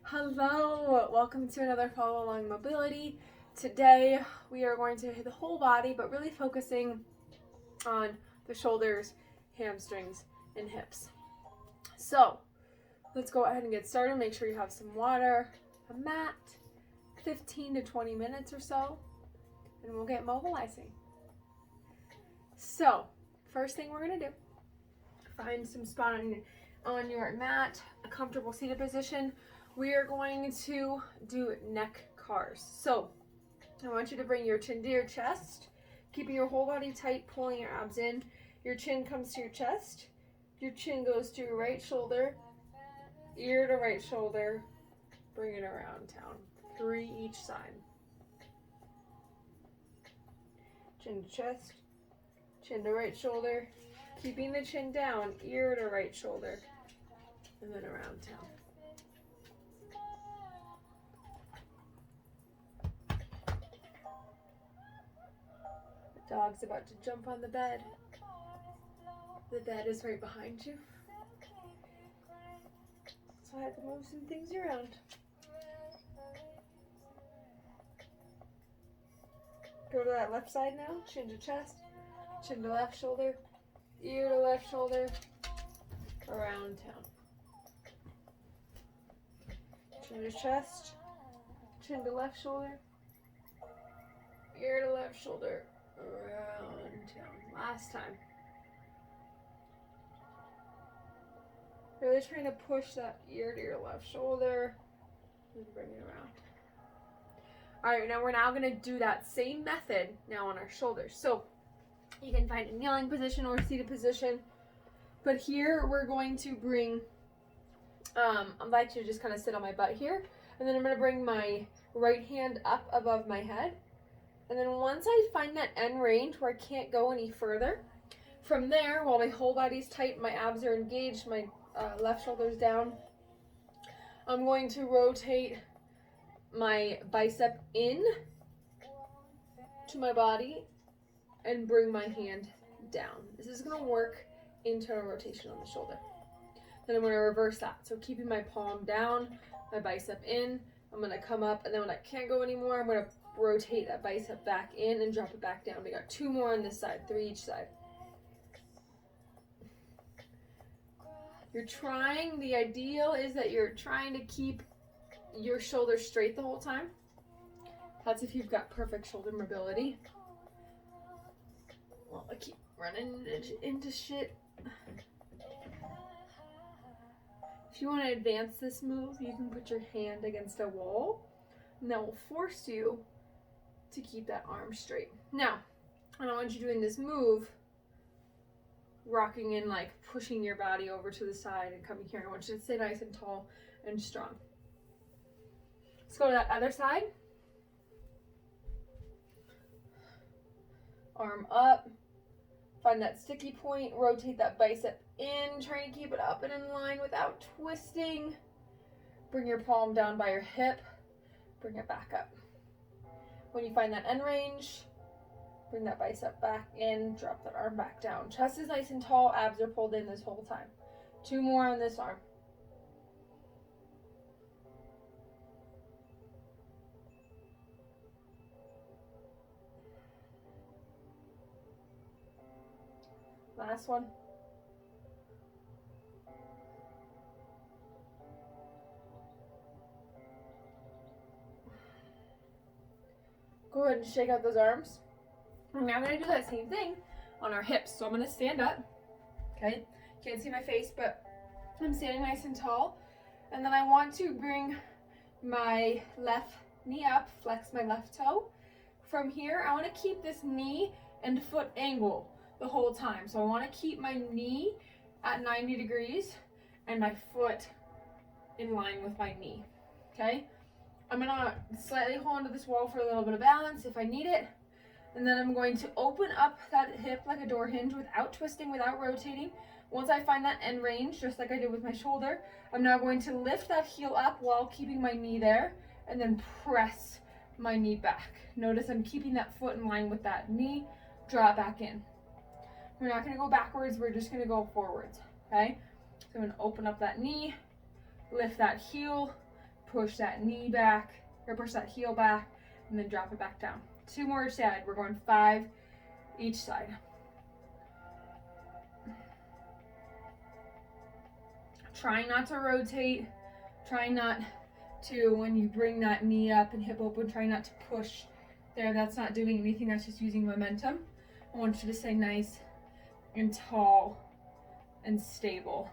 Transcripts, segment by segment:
Hello, welcome to another follow along mobility. Today we are going to hit the whole body, but really focusing on the shoulders, hamstrings, and hips. So let's go ahead and get started. Make sure you have some water, a mat, 15 to 20 minutes or so, and we'll get mobilizing. So first thing we're going to do, find some spot on your mat, a comfortable seated position. We are going to do neck cars. So I want you to bring your chin to your chest, keeping your whole body tight, pulling your abs in. Your chin comes to your chest. Your chin goes to your right shoulder, ear to right shoulder. Bring it around town. 3 each side. Chin to chest, chin to right shoulder, keeping the chin down, ear to right shoulder, and then around town. Dog's about to jump on the bed. The bed is right behind you. So I had to move some things around. Go to that left side now. Chin to chest, chin to left shoulder, ear to left shoulder, around town. Chin to chest, chin to left shoulder, ear to left shoulder, around town. Last time. Really trying to push that ear to your left shoulder and bring it around. Alright, now we're going to do that same method now on our shoulders. So you can find a kneeling position or seated position. But here we're going to bring, I'd like to just kind of sit on my butt here. And then I'm going to bring my right hand up above my head. And then once I find that end range where I can't go any further, from there, while my whole body's tight, my abs are engaged, my left shoulder's down, I'm going to rotate my bicep in to my body and bring my hand down. This is going to work internal rotation on the shoulder. Then I'm going to reverse that. So keeping my palm down, my bicep in, I'm going to come up, and then when I can't go anymore, I'm going to rotate that bicep back in and drop it back down. We got 2 more on this side, 3 each side. The ideal is that you're trying to keep your shoulders straight the whole time. That's if you've got perfect shoulder mobility. Well, I keep running into shit. If you want to advance this move, you can put your hand against a wall, and that will force you to keep that arm straight. Now, I don't want you doing this move rocking in, like pushing your body over to the side and coming here. I want you to stay nice and tall and strong. Let's go to that other side. Arm up. Find that sticky point. Rotate that bicep in. Try to keep it up and in line without twisting. Bring your palm down by your hip. Bring it back up. When you find that end range, bring that bicep back in, drop that arm back down. Chest is nice and tall, abs are pulled in this whole time. 2 more on this arm. Last one. Go ahead and shake out those arms. And now I'm going to do that same thing on our hips. So I'm going to stand up. Okay? Can't see my face, but I'm standing nice and tall. And then I want to bring my left knee up, flex my left toe. From here, I want to keep this knee and foot angle the whole time. So I want to keep my knee at 90 degrees and my foot in line with my knee. Okay? I'm going to slightly hold onto this wall for a little bit of balance if I need it. And then I'm going to open up that hip like a door hinge without twisting, without rotating. Once I find that end range, just like I did with my shoulder, I'm now going to lift that heel up while keeping my knee there and then press my knee back. Notice I'm keeping that foot in line with that knee, draw it back in. We're not going to go backwards, we're just going to go forwards, okay? So I'm going to open up that knee, lift that heel, push that knee back, or push that heel back, and then drop it back down. 2 more each side. We're going 5 each side. Trying not to rotate. Try not to, when you bring that knee up and hip open, try not to push there. That's not doing anything. That's just using momentum. I want you to stay nice and tall and stable.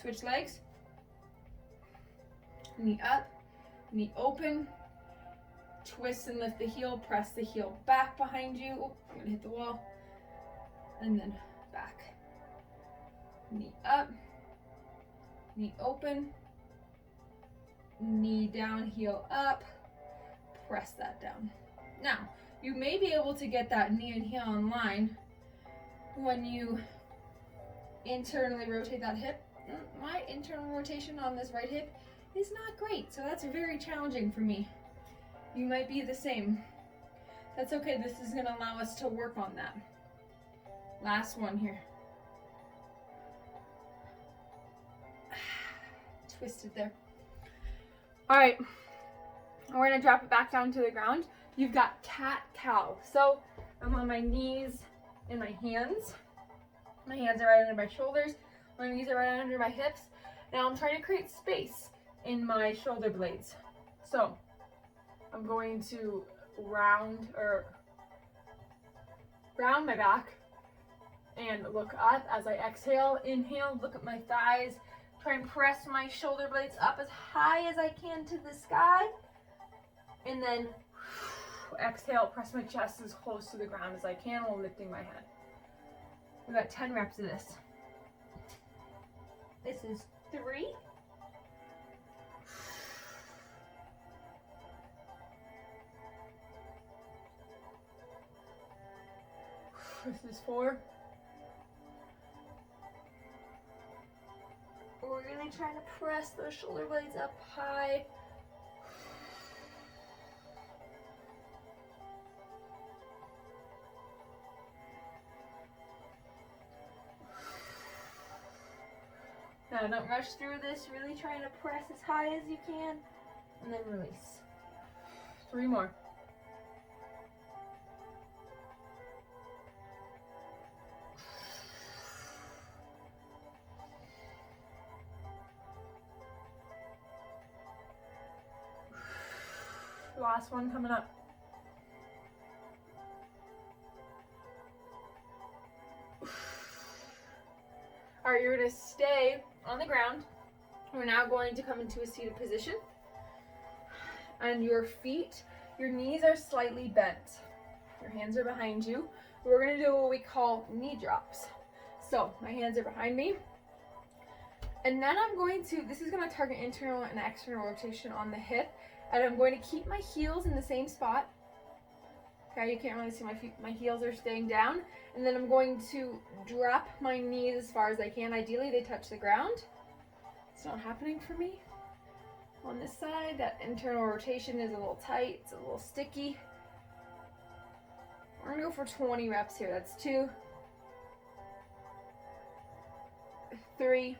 Switch legs. Knee up, knee open. Twist and lift the heel, press the heel back behind you. Oh, I'm gonna hit the wall. And then back. Knee up, knee open, knee down, heel up, press that down. Now, you may be able to get that knee and heel in line when you internally rotate that hip. My internal rotation on this right hip is not great, so that's very challenging for me. You might be the same. That's okay, this is gonna allow us to work on that. Last one here. Twisted there. All right, we're gonna drop it back down to the ground. You've got cat-cow. So I'm on my knees and my hands. My hands are right under my shoulders. My knees are right under my hips. Now I'm trying to create space in my shoulder blades. So I'm going to round my back and look up as I exhale. Inhale, look at my thighs. Try and press my shoulder blades up as high as I can to the sky. And then exhale, press my chest as close to the ground as I can while lifting my head. We've got 10 reps of this. This is 3. This is 4. We're really trying to press those shoulder blades up high. Now don't rush through this, really trying to press as high as you can, and then release. 3 more. Last one coming up. All right, you're gonna stay on the ground. We're now going to come into a seated position. And your feet, your knees are slightly bent. Your hands are behind you. We're gonna do what we call knee drops. So my hands are behind me. And then I'm going to, this is gonna target internal and external rotation on the hip. And I'm going to keep my heels in the same spot. Okay, you can't really see my feet. My heels are staying down. And then I'm going to drop my knees as far as I can. Ideally, they touch the ground. It's not happening for me. On this side, that internal rotation is a little tight. It's a little sticky. We're gonna go for 20 reps here. That's 2, 3.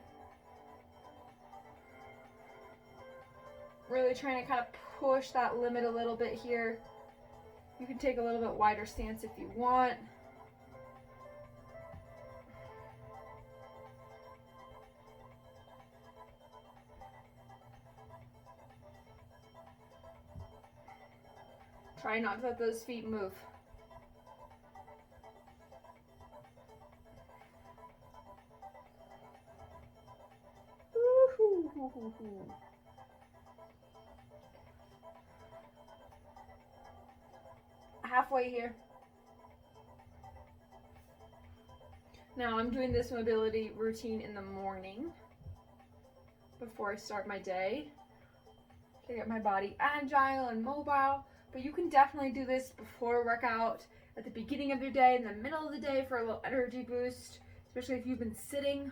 Really trying to kind of push that limit a little bit here. You can take a little bit wider stance if you want. Try not to let those feet move. Woo-hoo-hoo-hoo-hoo. Halfway here. Now I'm doing this mobility routine in the morning before I start my day to get my body agile and mobile. But you can definitely do this before a workout, at the beginning of your day, in the middle of the day for a little energy boost, especially if you've been sitting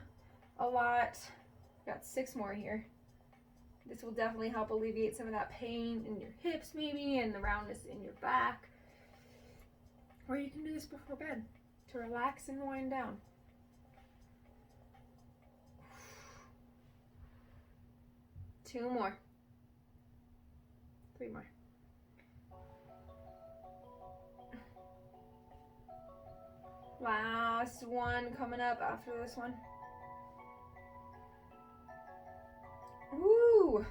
a lot. Got 6 more here. This will definitely help alleviate some of that pain in your hips maybe and the roundness in your back. Or you can do this before bed. to relax and wind down. Two more. Three more. Last one coming up after this one. Woo!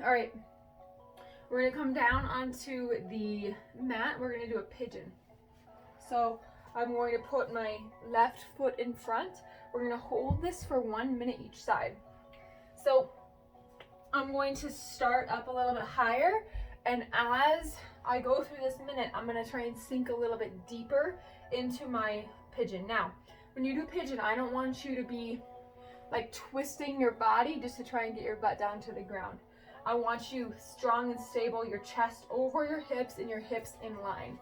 All right. We're gonna come down onto the mat. We're gonna do a pigeon. So I'm going to put my left foot in front. We're gonna hold this for 1 minute each side. So I'm going to start up a little bit higher, and as I go through this minute, I'm gonna try and sink a little bit deeper into my pigeon. Now, when you do pigeon, I don't want you to be like twisting your body just to try and get your butt down to the ground. I want you strong and stable, your chest over your hips and your hips in line.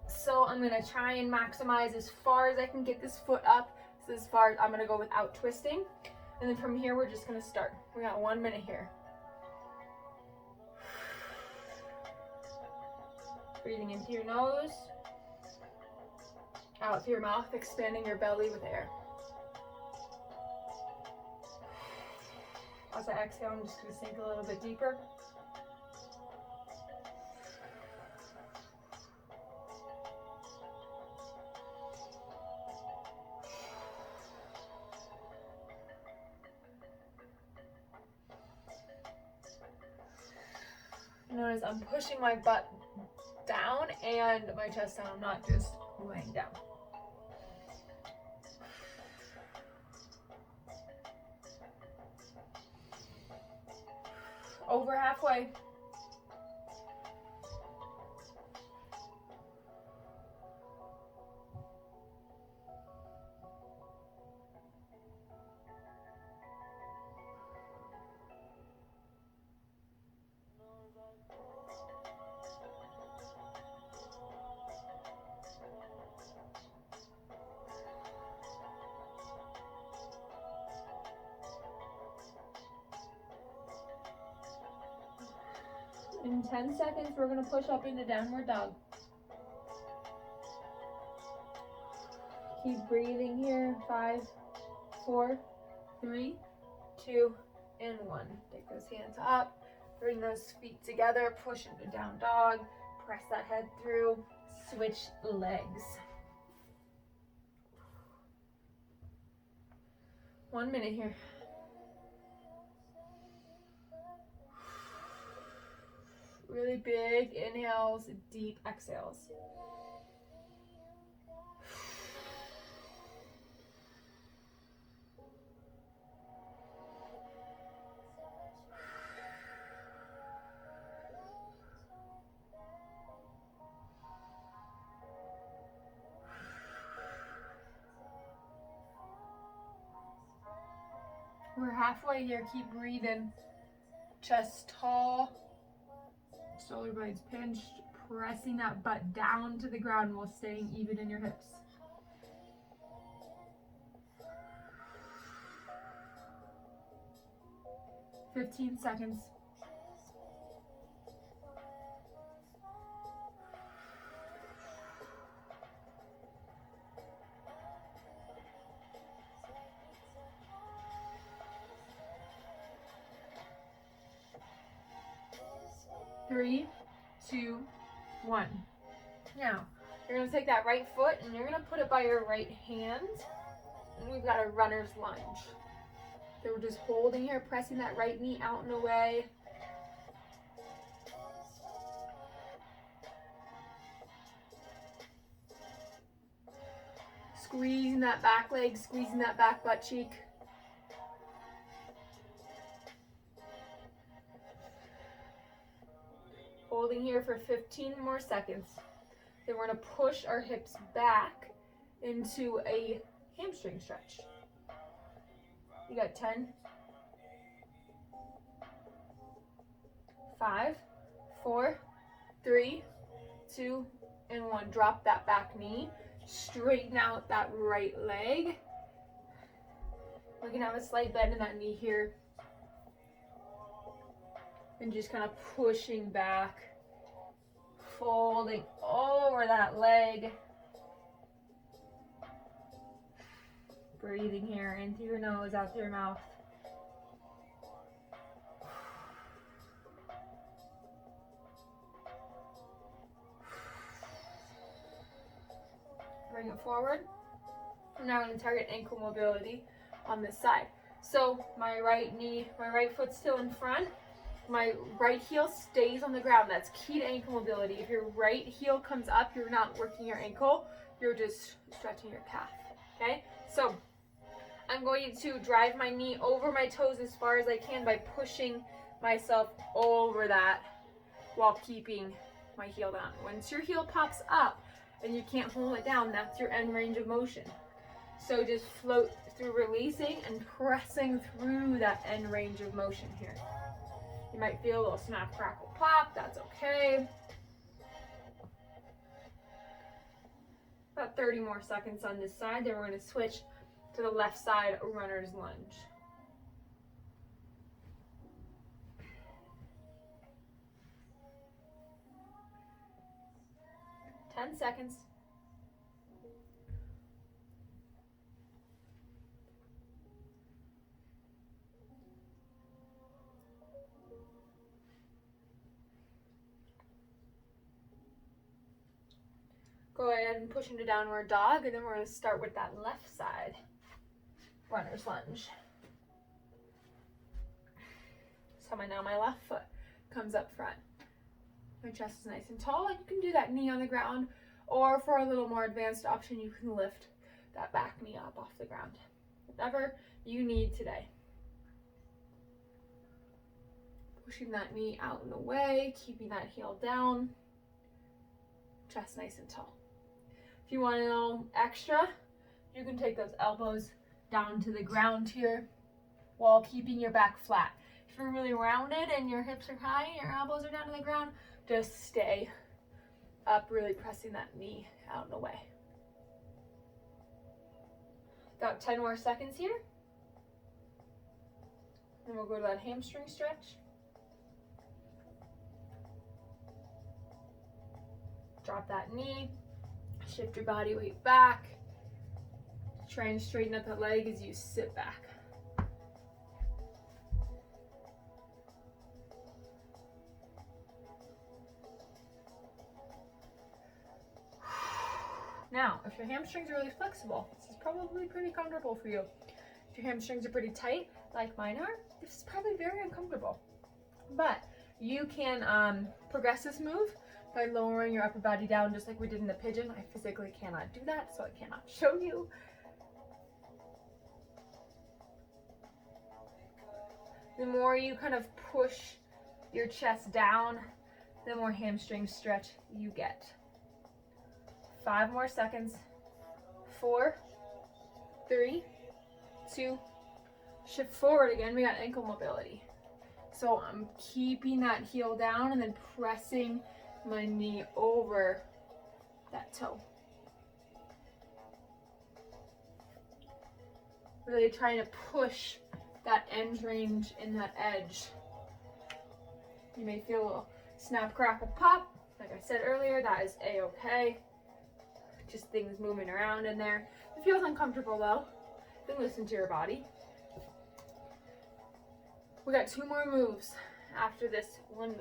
So I'm gonna try and maximize as far as I can get this foot up. So as far as I'm gonna go without twisting. And then from here, we're just gonna start. We got 1 minute here. Breathing in through your nose, out through your mouth, expanding your belly with air. As I exhale, I'm just gonna sink a little bit deeper. Notice I'm pushing my butt down and my chest down. I'm not just laying down. Over halfway. In 10 seconds, we're going to push up into downward dog. Keep breathing here. 5, 4, 3, 2, and 1. Take those hands up. Bring those feet together. Push into down dog. Press that head through. Switch legs. 1 minute here. Really big inhales, deep exhales. We're halfway here. Keep breathing. Chest tall. Shoulder blades pinched, pressing that butt down to the ground while staying even in your hips. "15 seconds. Three, 2, 1. Now, you're going to take that right foot and you're going to put it by your right hand. And we've got a runner's lunge. So we're just holding here, pressing that right knee out and away. Squeezing that back leg, squeezing that back butt cheek. Holding here for 15 more seconds. Then we're going to push our hips back into a hamstring stretch. You got 10, 5, 4, 3, 2, and 1. Drop that back knee. Straighten out that right leg. We can have a slight bend in that knee here. And just kind of pushing back, folding over that leg. Breathing here, in through your nose, out through your mouth. Bring it forward. And now I'm going to target ankle mobility on this side. So my right foot's still in front. My right heel stays on the ground. That's key to ankle mobility. If your right heel comes up, you're not working your ankle. You're just stretching your calf. Okay? So I'm going to drive my knee over my toes as far as I can by pushing myself over that while keeping my heel down. Once your heel pops up and you can't hold it down, that's your end range of motion. So just float through releasing and pressing through that end range of motion here. You might feel a little snap, crackle, pop. That's okay. About 30 more seconds on this side. Then we're going to switch to the left side runner's lunge. 10 seconds. Go ahead and push into downward dog, and then we're going to start with that left side runner's lunge. So now my left foot comes up front. My chest is nice and tall, and you can do that knee on the ground, or for a little more advanced option, you can lift that back knee up off the ground. Whatever you need today. Pushing that knee out and away, keeping that heel down, chest nice and tall. If you want a little extra, you can take those elbows down to the ground here while keeping your back flat. If you're really rounded and your hips are high, your elbows are down to the ground, just stay up, really pressing that knee out and away. About 10 more seconds here. And we'll go to that hamstring stretch. Drop that knee, shift your body weight back. Try and straighten up that leg as you sit back. Now, if your hamstrings are really flexible, this is probably pretty comfortable for you. If your hamstrings are pretty tight, like mine are, this is probably very uncomfortable. But you can progress this move by lowering your upper body down just like we did in the pigeon. I physically cannot do that, so I cannot show you. The more you kind of push your chest down, the more hamstring stretch you get. 5 more seconds. 4, 3, 2, shift forward again. We got ankle mobility. So I'm keeping that heel down and then pressing my knee over that toe. Really trying to push that end range in that edge. You may feel a little snap, crackle, pop. Like I said earlier, that is a-okay. Just things moving around in there. If it feels uncomfortable though, then listen to your body. We got 2 more moves after this one move.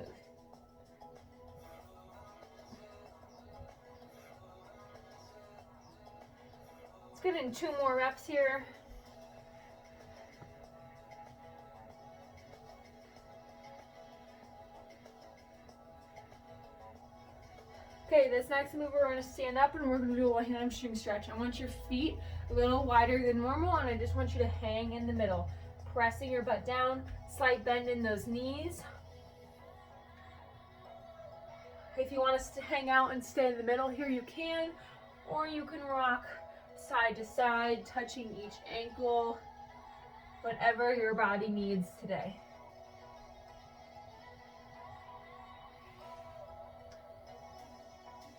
Let's get in 2 more reps here. Okay, this next move we're going to stand up and we're going to do a hamstring stretch. I want your feet a little wider than normal, and I just want you to hang in the middle. Pressing your butt down, slight bend in those knees. If you want us to hang out and stay in the middle here, you can, or you can rock side to side, touching each ankle, whatever your body needs today.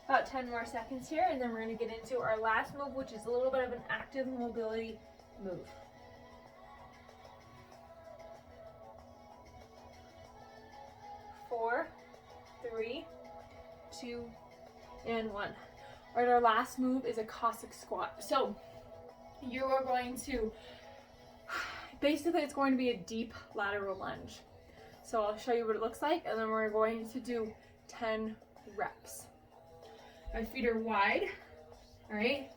About 10 more seconds here, and then we're going to get into our last move, which is a little bit of an active mobility move. 4, 3, 2, and 1. All right, our last move is a Cossack squat. So you are going to, basically it's going to be a deep lateral lunge. So I'll show you what it looks like, and then we're going to do 10 reps. My feet are wide, all right?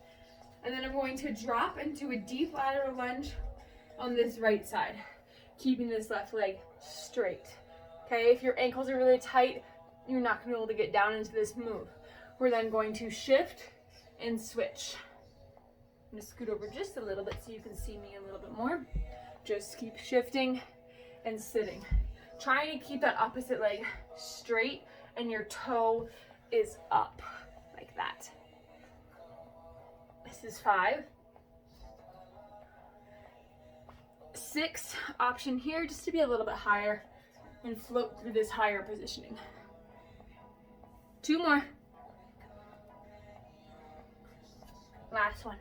And then I'm going to drop into a deep lateral lunge on this right side, keeping this left leg straight. Okay, if your ankles are really tight, you're not gonna be able to get down into this move. We're then going to shift and switch. I'm gonna scoot over just a little bit so you can see me a little bit more. Just keep shifting and sitting. Trying to keep that opposite leg straight and your toe is up like that. This is 5. 6, option here just to be a little bit higher and float through this higher positioning. 2 more. Last one.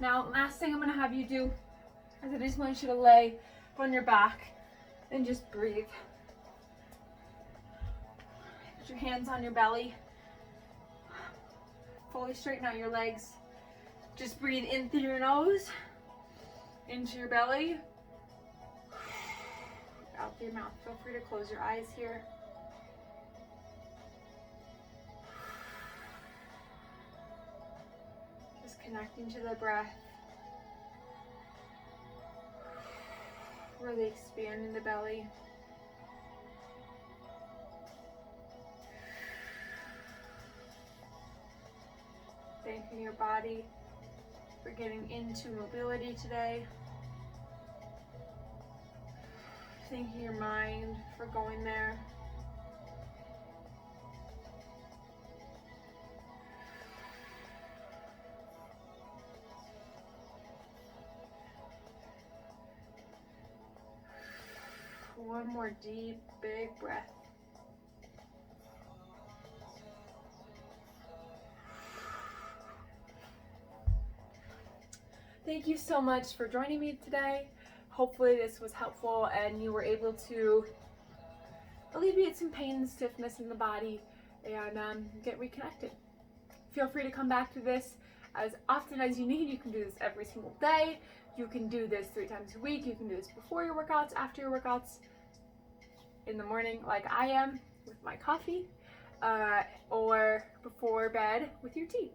Now, last thing I'm gonna have you do is I just want you to lay on your back and just breathe. Put your hands on your belly. Fully straighten out your legs. Just breathe in through your nose, into your belly, out through your mouth. Feel free to close your eyes here. Just connecting to the breath. Really expanding the belly. Thanking your body for getting into mobility today. Thanking your mind for going there. One more deep, big breath. Thank you so much for joining me today. Hopefully this was helpful and you were able to alleviate some pain and stiffness in the body and get reconnected. Feel free to come back to this as often as you need. You can do this every single day. You can do this 3 times a week. You can do this before your workouts, after your workouts, in the morning like I am with my coffee, or before bed with your tea.